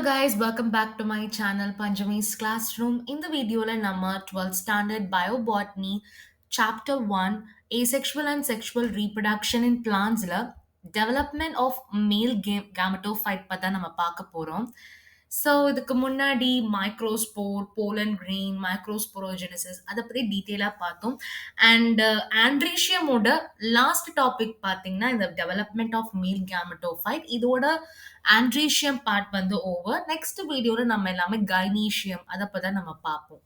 guys, welcome back to my channel Panjami's Classroom. In the video, நம்ம 12th standard biobotany chapter 1 asexual and sexual reproduction in plants development of male gametophyte பத்தி தான் நம்ம பார்க்க போறோம். So இதுக்கு முன்னாடி microspore, pollen grain, microsporogenesis அதை பற்றி டீட்டெயிலாக பார்த்தோம். அண்ட் ஆண்ட்ரீஷியமோட லாஸ்ட் டாபிக் பார்த்தீங்கன்னா இந்த டெவலப்மெண்ட் ஆஃப் மேல் கேமட்டோஃபைட். இதோட ஆண்ட்ரீஷியம் பார்ட் வந்து ஓவர். நெக்ஸ்ட் வீடியோவில் நம்ம எல்லாமே கைனீஷியம் அதை பற்றி தான் நம்ம பார்ப்போம்.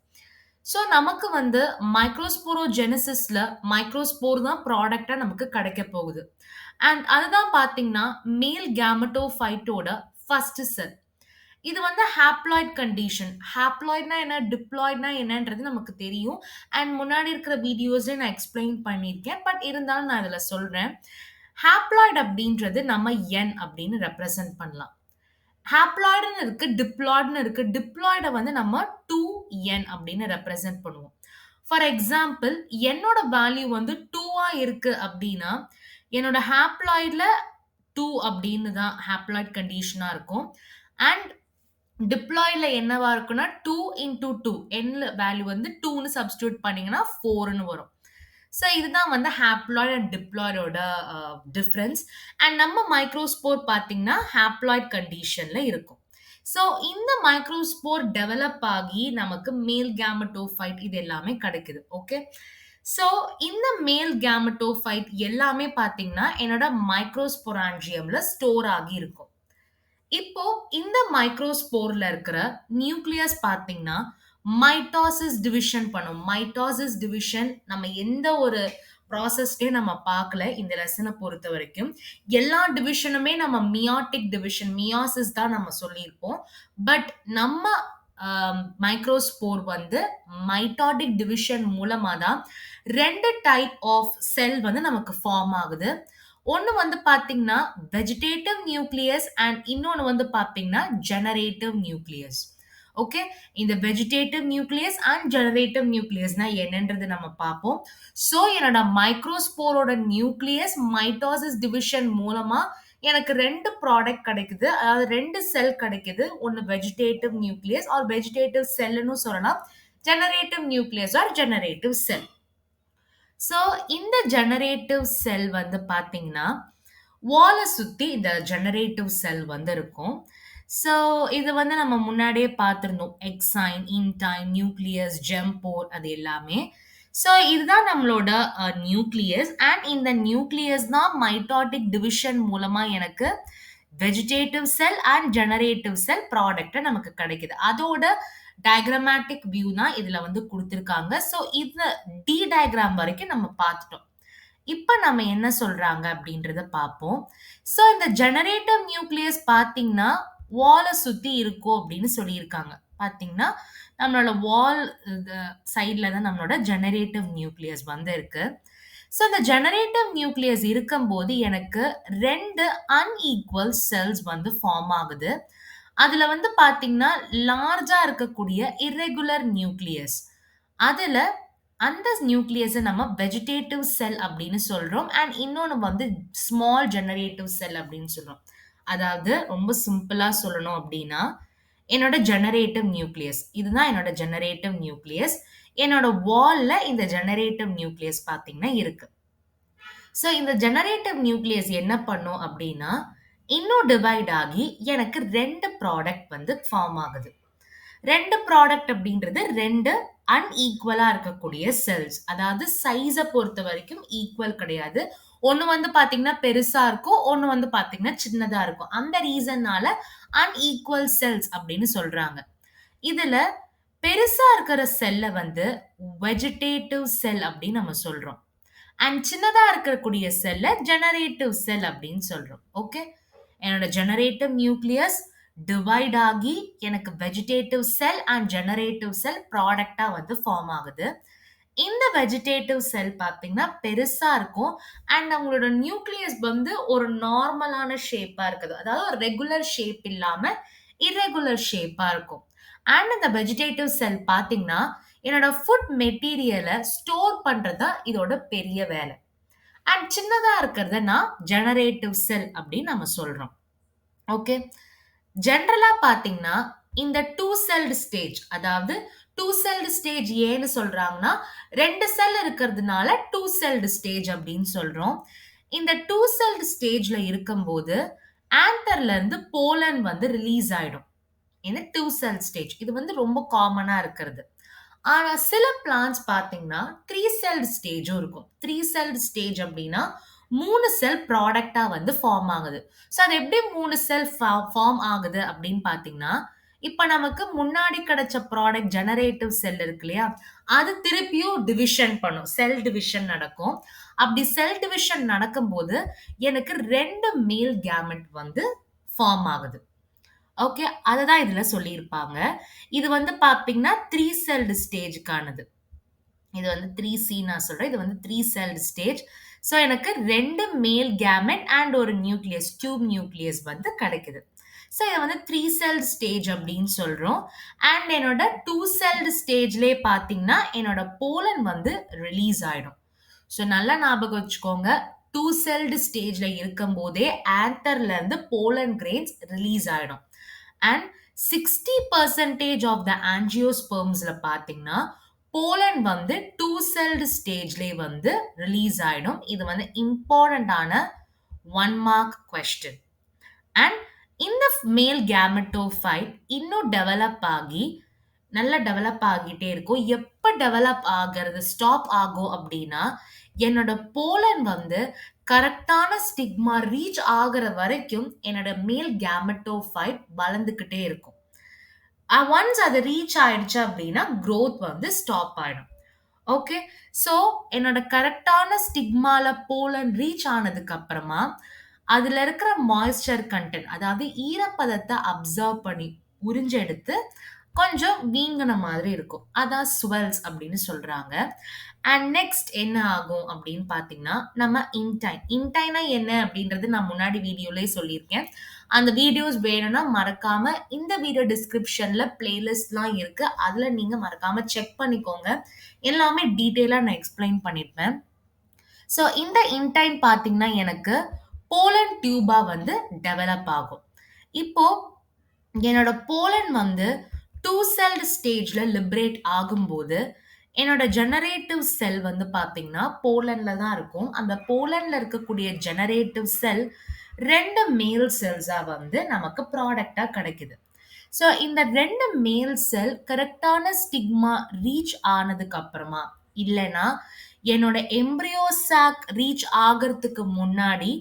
ஸோ நமக்கு வந்து மைக்ரோஸ்போரோஜெனிசிஸ்ல மைக்ரோஸ்போர் தான் ப்ராடக்டா நமக்கு கிடைக்க போகுது. அண்ட் அதுதான் பார்த்தீங்கன்னா மேல் கேமட்டோஃபைட்டோட ஃபர்ஸ்ட் செல். இது வந்து ஹாப்ளாய்ட் கண்டிஷன். ஹாப்ளாய்ட்னா என்ன, டிப்ளாய்ட்னா என்னன்றது நமக்கு தெரியும். அண்ட் முன்னாடி இருக்கிற வீடியோஸ்ல நான் எக்ஸ்பிளைன் பண்ணியிருக்கேன். பட் இருந்தாலும் நான் இதில் சொல்றேன். ஹாப்ளாய்ட் அப்படின்றது நம்ம என் அப்படின்னு ரெப்ரசன்ட் பண்ணலாம். ஹாப்ளாய்டுன்னு இருக்கு, டிப்ளாய்டுன்னு இருக்கு. டிப்ளாய்டை வந்து நம்ம 2n அப்படின்னு ரெப்ரசன்ட் பண்ணுவோம். ஃபார் எக்ஸாம்பிள் என்னோட வேல்யூ வந்து 2ஆ இருக்கு அப்படின்னா என்னோட ஹாப்ளாய்டில் 2 அப்படின்னு தான் ஹாப்ளாய்ட் கண்டிஷனா இருக்கும். அண்ட் டிப்ளாய்ல என்னவா இருக்குன்னா 2 இன்டூ 2 என்ல வேல்யூ வந்து 2ன்னு சப்ஸ்டியூட் பண்ணீங்கன்னா 4ன்னு வரும். ஸோ இதுதான் வந்து ஹாப்ளாய்ட் அண்ட் டிப்ளாய்டோட டிஃப்ரென்ஸ். அண்ட் நம்ம மைக்ரோஸ்போர் பார்த்தீங்கன்னா ஹாப்ளாய்ட் கண்டிஷன்ல இருக்கும். ஸோ இந்த மைக்ரோஸ்போர் டெவலப் ஆகி நமக்கு மேல் கேமட்டோஃபைட் இது எல்லாமே கிடைக்குது. ஓகே, ஸோ இந்த மேல் கேமட்டோஃபைட் எல்லாமே பார்த்தீங்கன்னா என்னோட மைக்ரோஸ்பொரான்ஜியம்ல ஸ்டோர் ஆகி இருக்கும். இப்போ இந்த மைக்ரோஸ்போர்ல இருக்கிற நியூக்ளியஸ் பார்த்தீங்கன்னா மைட்டாசிஸ் டிவிஷன் பண்ணும். மைட்டாசிஸ் டிவிஷன் நம்ம எந்த ஒரு ப்ராசஸ்லயும் நம்ம பார்க்கல இந்த லெசனை பொறுத்த வரைக்கும். எல்லா டிவிஷனுமே நம்ம மியாட்டிக் டிவிஷன், மியாசிஸ் தான் நம்ம சொல்லியிருப்போம். பட் நம்ம மைக்ரோஸ்போர் வந்து மைட்டாட்டிக் டிவிஷன் மூலமா தான் 2 டைப் ஆஃப் செல் வந்து நமக்கு ஃபார்ம் ஆகுது. ஒன்னு வந்து பாத்தீங்கன்னா வெஜிடேட்டிவ் நியூக்ளியஸ் அண்ட் இன்னொன்னு வந்து பாத்தீங்கன்னா ஜெனரேட்டிவ் நியூக்ளியஸ். ஓகே, இந்த வெஜிடேட்டிவ் நியூக்ளியஸ் அண்ட் ஜெனரேட்டிவ் நியூக்ளியஸ்னா என்னன்றது நம்ம பார்ப்போம். ஸோ என்னோட மைக்ரோஸ்போரோட நியூக்ளியஸ் மைட்டாசிஸ் டிவிஷன் மூலமா எனக்கு 2 ப்ராடக்ட் கிடைக்குது, அதாவது 2 செல் கிடைக்குது. ஒன்னு வெஜிடேட்டிவ் நியூக்ளியஸ் ஆர் வெஜிடேட்டிவ் செல்னு சொல்லலாம், generative nucleus or generative cell. So இந்த ஜெனரேட்டிவ் செல் வந்து பார்த்தீங்கன்னா வாலை சுற்றி இந்த ஜெனரேட்டிவ் செல் வந்து இருக்கும். ஸோ இது வந்து நம்ம முன்னாடியே பார்த்துருந்தோம், எக்ஸைன், இன்டைன், நியூக்ளியஸ், ஜெம்போர் அது எல்லாமே. ஸோ இதுதான் நம்மளோட நியூக்ளியஸ். அண்ட் இந்த நியூக்ளியஸ் தான் மைட்டாட்டிக் டிவிஷன் மூலமாக எனக்கு வெஜிடேட்டிவ் செல் அண்ட் ஜெனரேட்டிவ் செல் ப்ராடக்டை நமக்கு கிடைக்குது. அதோட டயக்ராமேட்டிக் வியூ தான் இதுல வந்து கொடுத்துருக்காங்க. ஸோ இந்த டி டயக்ராம் வரைக்கும் நம்ம பார்த்துட்டோம். இப்போ நம்ம என்ன சொல்றாங்க அப்படின்றத பார்ப்போம். ஸோ இந்த ஜெனரேட்டிவ் நியூக்ளியஸ் பார்த்தீங்கன்னா வாலை சுத்தி இருக்கும் அப்படின்னு சொல்லியிருக்காங்க. பார்த்தீங்கன்னா நம்மளோட வால் சைட்ல தான் நம்மளோட ஜெனரேட்டிவ் நியூக்ளியஸ் வந்து இருக்கு. ஸோ இந்த ஜெனரேட்டிவ் நியூக்ளியஸ் இருக்கும்போது எனக்கு 2 அன்ஈக்குவல் செல்ஸ் வந்து ஃபார்ம் ஆகுது. அதுல வந்து பாத்தீங்கன்னா லார்ஜா இருக்கக்கூடிய இர்ரெகுலர் நியூக்ளியஸ், அதுல அந்த நியூக்ளியஸை நம்ம வெஜிடேட்டிவ் செல் அப்படின்னு சொல்றோம். அண்ட் இன்னொன்று வந்து ஸ்மால் ஜெனரேட்டிவ் செல் அப்படின்னு சொல்றோம். அதாவது ரொம்ப சிம்பிளா சொல்லணும் அப்படின்னா என்னோட ஜெனரேட்டிவ் நியூக்ளியஸ் இதுதான் என்னோட ஜெனரேட்டிவ் நியூக்ளியஸ். என்னோட வால்ல இந்த ஜெனரேட்டிவ் நியூக்ளியஸ் பார்த்தீங்கன்னா இருக்கு. ஸோ இந்த ஜெனரேட்டிவ் நியூக்ளியஸ் என்ன பண்ணும் அப்படின்னா இன்னும் டிவைட் ஆகி எனக்கு 2 ப்ராடக்ட் வந்து ஃபார்ம் ஆகுது. 2 ப்ராடக்ட் அப்படின்றது 2 அன்ஈக்குவலா இருக்கக்கூடிய செல்ஸ். அதாவது சைஸை பொறுத்த வரைக்கும் ஈக்குவல் கிடையாது. ஒன்னு வந்து பாத்தீங்கன்னா பெருசா இருக்கும், ஒன்னு வந்து பாத்தீங்கன்னா சின்னதா இருக்கும். அந்த ரீசன்னால அன்ஈக்குவல் செல்ஸ் அப்படின்னு சொல்றாங்க. இதுல பெருசா இருக்கிற செல்லை வந்து வெஜிடேட்டிவ் செல் அப்படின்னு நம்ம சொல்றோம். அண்ட் சின்னதா இருக்கக்கூடிய செல்லை ஜெனரேட்டிவ் செல் அப்படின்னு சொல்றோம். ஓகே, என்னோட ஜெனரேட்டிவ் நியூக்ளியஸ் டிவைட் ஆகி எனக்கு vegetative cell and generative cell ப்ராடக்டா வந்து ஃபார்ம் ஆகுது. இந்த வெஜிடேட்டிவ் செல் பார்த்தீங்கன்னா பெருசா இருக்கும். அண்ட் அவங்களோட நியூக்ளியஸ் வந்து ஒரு நார்மலான ஷேப்பா இருக்குது. அதாவது ஒரு ரெகுலர் ஷேப் இல்லாம இர்ரெகுலர் ஷேப்பா இருக்கும். அண்ட் இந்த வெஜிடேட்டிவ் செல் பார்த்தீங்கன்னா என்னோட ஃபுட் மெட்டீரியலை ஸ்டோர் பண்றதா இதோட பெரிய வேலை. அண்ட் சின்னதா இருக்கிறத நான் ஜெனரேட்டிவ் செல் அப்படின்னு நம்ம சொல்றோம். ஓகே, ஜென்ரலா பார்த்தீங்கன்னா, இந்த 2 செல்டு ஸ்டேஜ் அதாவது 2 செல்டு ஸ்டேஜ் ஏன்னு சொல்றாங்கன்னா, 2 செல் இருக்கிறதுனால 2 செல்டு ஸ்டேஜ் அப்படின்னு சொல்றோம். இந்த 2 செல்டு ஸ்டேஜ்ல இருக்கும்போது, ஆந்தர்ல இருந்து போலன் வந்து ரிலீஸ் ஆயிடும். இந்த 2 செல் ஸ்டேஜ். இது வந்து ரொம்ப காமனா இருக்கிறது. ஆனா சில பிளான்ட்ஸ் பார்த்தீங்கன்னா, 3 செல்டு ஸ்டேஜும் இருக்கும். 3 செல்டு ஸ்டேஜ் அப்டின்னா, 3 செல் ப்ராடக்ட்டா வந்து ஃபார்ம் ஆகுது. ஸோ அது எப்படி 3 செல் ஃபார்ம் ஆகுது அப்படின்னு பார்த்தீங்கன்னா, இப்ப நமக்கு முன்னாடி கிடைச்ச ப்ராடக்ட் ஜெனரேட்டிவ் செல் இருக்கு இல்லையா? அது திருப்பியும் டிவிஷன் பண்ணும். செல் டிவிஷன் நடக்கும். அப்படி செல் டிவிஷன் நடக்கும்போது, எனக்கு 2 மேல் கேமெட் வந்து ஃபார்ம் ஆகுது. ஓகே. அததான் இதுல சொல்லியிருப்பாங்க. இது வந்து பார்த்தீங்கன்னா, 3 செல்டு ஸ்டேஜ்க்கானது. இது வந்து 3சி நான் சொல்றேன். இது வந்து 3 செல்டு ஸ்டேஜ். ஸோ எனக்கு 2 மேல் கேமெட் அண்ட் ஒரு நியூக்ளியஸ், டியூப் நியூக்ளியஸ் வந்து கிடைக்குது. ஸோ இத வந்து 3 செல்டு ஸ்டேஜ் அப்படின்னு சொல்றோம். அண்ட் என்னோட 2 செல்டு ஸ்டேஜ்லயே பார்த்தீங்கன்னா, என்னோட போலன் வந்து ரிலீஸ் ஆயிடும். ஸோ நல்லா ஞாபகம் வச்சுக்கோங்க. 2 செல்டு ஸ்டேஜ்ல இருக்கும்போதே ஆந்தர்ல இருந்து போலன் கிரெயின்ஸ் ரிலீஸ் ஆயிடும். அண்ட் 60% ஆஃப் த ஆஞ்சியோஸ்பெர்ம்ஸ்ல பார்த்தீங்கன்னா, போலன் வந்து 2 செல்டு ஸ்டேஜ்லயே வந்து ரிலீஸ் ஆயிடும். இது வந்து இம்பார்ட்டன்ட்டான 1 மார்க் கொஸ்டின். அண்ட் இந்த மேல் கேமெட்டோஃபைட் இன்னும் டெவலப் ஆகி, நல்லா டெவலப் ஆகிட்டே இருக்கும். எப்ப டெவலப் ஆகுறது ஸ்டாப் ஆகும் அப்டின்னா, என்னோட போலன் வந்து கரெக்ட்டான ஸ்டிக்மா ரீச் ஆகுற வரைக்கும் என்னோட மேல் கேமெட்டோஃபைட் வளர்ந்துகிட்டே இருக்கும். ஒன்ஸ் அது ரீச் ஆயிடுச்சு அப்டின்னா, குரோத் வந்து ஸ்டாப் ஆயிடும். ஓகே. ஸோ, என்னோட கரெக்ட்டான ஸ்டிக்மால போலன் ரீச் ஆனதுக்கு அப்புறமா, அதுல இருக்கிற மாய்ஸ்சர் கன்டென்ட் அதாவது ஈரப்பதத்த அப்சர்வ் பண்ணி உறிஞ்செடுத்து கொஞ்சம் வீங்குன மாதிரி இருக்கும். அதான் ஸ்வெல்ஸ் அப்படின்னு சொல்றாங்க. அண்ட் நெக்ஸ்ட் என்ன ஆகும் அப்படின்னு பார்த்தீங்கன்னா, நம்ம இன்டைன். இன்டைனா என்ன அப்படின்றது நான் முன்னாடி வீடியோலயே சொல்லியிருக்கேன். அந்த வீடியோஸ் வேணும்னா மறக்காம இந்த வீடியோ டிஸ்கிரிப்ஷன்ல பிளேலிஸ்ட்லாம் இருக்கு. அதுல நீங்க மறக்காம செக் பண்ணிக்கோங்க. எல்லாமே டீட்டெயிலா நான் எக்ஸ்பிளைன் பண்ணியிருப்பேன். ஸோ இந்த இன்டைம் பார்த்தீங்கன்னா, எனக்கு போலன் டியூபா வந்து டெவலப் ஆகும். இப்போ என்னோட போலன் வந்து 2 செல்டு ஸ்டேஜ்ல லிபரேட் ஆகும்போது, என்னோட ஜெனரேட்டிவ் செல் வந்து பார்த்தீங்கன்னா, போலன்ல தான் இருக்கும். அந்த போலன்ல இருக்கக்கூடிய ஜெனரேட்டிவ் செல் 2 மேல் செல்ஸா வந்து நமக்கு ப்ராடக்ட்டா கிடைக்குது. ஸோ இந்த 2 மேல் செல் கரெக்ட்டான ஸ்டிக்மா ரீச் ஆனதுக்கு அப்புறமா, இல்லன்னா என்னோட எம்பரியோ சாக் ரீச் ஆகறதுக்கு முன்னாடி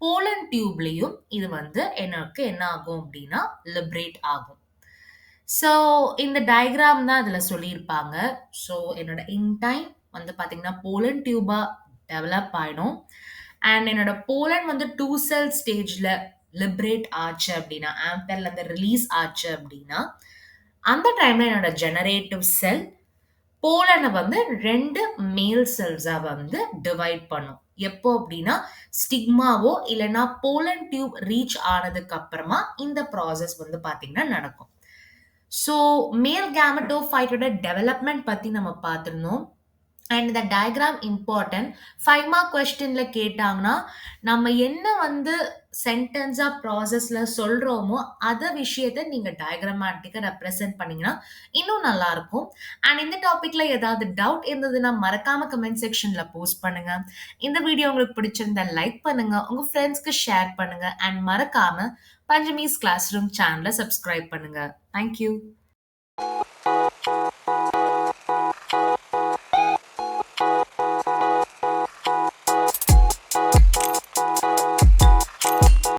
போலன் டியூப்லயும் இது வந்து எனக்கு என்ன ஆகும் அப்டின்னா, லிபரேட் ஆகும். ஸோ இந்த டயகிராம் தான் இதுல சொல்லியிருப்பாங்க. ஸோ என்னோட இன்டைம் வந்து பார்த்தீங்கன்னா, போலன் டியூபா டெவலப் ஆயிடும். அண்ட் என்னோட போலன் வந்து 2 செல் ஸ்டேஜ்ல லிபரேட் ஆச்சு அப்டின்னா, ஆம்பர்ல இருந்து ரிலீஸ் ஆச்சு அப்டின்னா, அந்த டைம்ல என்னோட ஜெனரேட்டிவ் செல் போலன வந்து 2 மேல் செல்ஸா வந்து டிவைட் பண்ணும். எப்போ அப்டின்னா, ஸ்டிக்மாவோ இல்லன்னா போலன் டியூப் ரீச் ஆனதுக்கு அப்புறமா இந்த ப்ராசஸ் வந்து பார்த்தீங்கன்னா நடக்கும். ஸோ மேல் கேமெட்டோஃபைட்டோட டெவலப்மெண்ட் பத்தி நம்ம பார்த்திருந்தோம். அண்ட் இந்த டயகிராம் இம்பார்ட்டன்ட். 5 மார்க் கொஸ்டின்ல கேட்டாங்கன்னா, நம்ம என்ன வந்து சென்டென்ஸா ப்ராசஸ்ல சொல்றோமோ, அத விஷயத்த நீங்க டயகிராமேட்டிக்கா ரெப்ரசன்ட் பண்ணீங்கன்னா, இன்னும் நல்லாருக்கும். அண்ட் இந்த டாபிக்ல ஏதாவது டவுட் இருந்ததுன்னா, மறக்காம கமெண்ட் செக்ஷன்ல போஸ்ட் பண்ணுங்க. இந்த வீடியோ உங்களுக்கு பிடிச்சிருந்தா லைக் பண்ணுங்க. உங்க ஃப்ரெண்ட்ஸ்க்கு ஷேர் பண்ணுங்க. அண்ட் மறக்காம பஞ்சமீஸ் கிளாஸ் ரூம் சேனல சப்ஸ்கிரைப் பண்ணுங்க. Thank you.